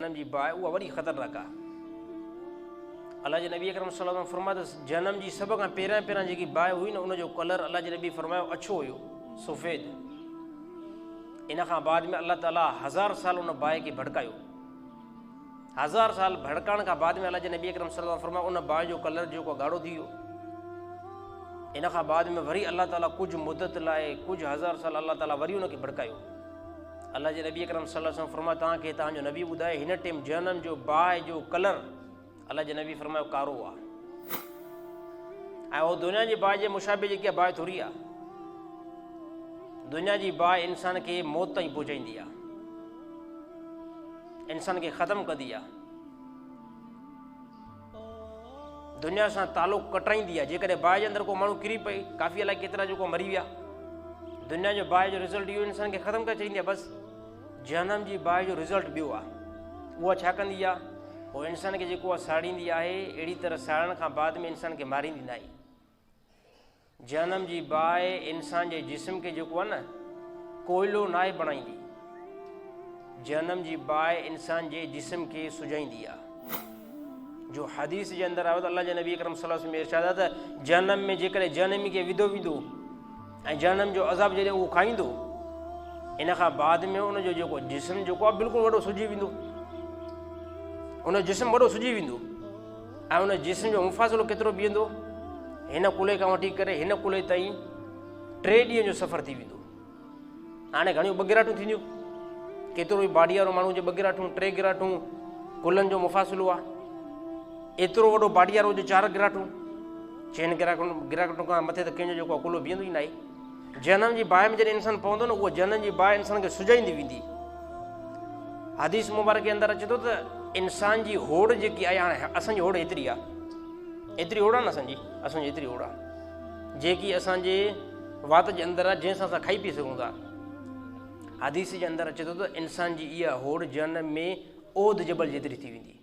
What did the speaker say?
जनम जी बाहि उहा वॾी ख़तरनाक आहे। अलाह जे नबी अकरम सल्लल्लाहु अलैहि वसल्लम फरमायो त जनम जी सभ खां पहिरियां जेकी बाहि हुई न उनजो कलर अलाह जे नबी फरमायो अछो हुयो, सफ़ेद। इन खां बाद में अलाह ताला 1000 साल उन बाहि खे भड़कायो। 1000 साल भड़काइण खां बाद में अलाह जे नबी अकरम सल्लल्लाहु अलैहि वसल्लम फरमायो उन बाहि जो कलर जेको ॻाढ़ो थी वियो। इन खां बाद में वरी अलाह ताला कुझु मुदत लाइ कुझु 1000 साल अलाह ताला वरी उनखे भड़कायो। अलाह जे नबी अकरम सल्लल्लाहु अलैहि वसल्लम फरमायो तव्हांखे तव्हांजो नबी ॿुधाए हिन टाइम जनम जो बाहि जो कलर अलाह जे नबी फरमायो कारो आहे। ऐं उहो दुनिया जी बाहि जे मुशाबे जेकी आहे बाहि थोरी आहे। दुनिया जी बाहि इंसान खे मौत ताईं पहुचाईंदी आहे, इंसान खे ख़तमु कंदी आहे, दुनिया सां तालुक़ कटाईंदी आहे। जेकॾहिं बाहि जे अंदरि को माण्हू किरी पई, काफ़ी अलाए केतिरा जेको मरी विया, दुनिया जो बाहि जो रिज़ल्ट इहो इंसान खे ख़तमु करे छॾींदी आहे। बसि जनम जी बाहि जो रिज़ल्ट ॿियो आहे। उहा छा कंदी आहे, उहो इंसान खे जेको आहे साड़ींदी आहे, अहिड़ी तरह साड़ण खां बाद में इंसान खे मारींदी न आहे। जनम जी बाहि इंसान जे जिस्म खे जेको आहे न कोयलो न आहे बणाईंदी। जनम जी बाहि इंसान जे जिस्म खे सुजाईंदी आहे। जो हदीस जे अंदरि आयो त अलाह जे नबी अकरम सल्लल्लाहु अलैहि वसल्लम इरशाद आहे त जनम में जेकॾहिं जनमी खे विधो वेंदो ऐं जनम जो अज़ाब जॾहिं उहो खाईंदो, इन खां बाद में उनजो जेको जिस्म जेको आहे बिल्कुलु वॾो सुजी वेंदो। उन जिस्म वॾो सुजी वेंदो ऐं उन जिस्म जो मुफ़ासिलो केतिरो बीहंदो, हिन कुले खां वठी करे हिन कुले ताईं 3 ॾींहं जो सफ़र थी वेंदो। हाणे घणियूं 2 गिराटूं थींदियूं, केतिरो ई बाडी वारो माण्हू जे 2 गिराटूं 3 गिराटूं कुलनि जो मुफ़ासिलो आहे। एतिरो वॾो बाडी वारो हुजे 4 गिराटूं 6 गिराटूं खां मथे त कंहिंजो जेको आहे कुलो बीहंदो ई न आहे। जनम जी बाहि में जॾहिं इंसानु पवंदो न, उहा जनम जी बाहि इंसान खे सुजाईंदी वेंदी। हदीस मुबारक जे अंदरि अचे थो त इंसान जी होड़ जेकी आहे, हाणे असांजी होड़ एतिरी आहे, एतिरी होड़ आहे न असांजी एतिरी होड़ आहे जेकी असांजे वात जे अंदरि आहे, जंहिंसां असां खाई पी सघूं था। हदीस जे अंदरि अचे थो त इंसान जी इहा होड़ जनम में ओध जबल जेतिरी थी वेंदी।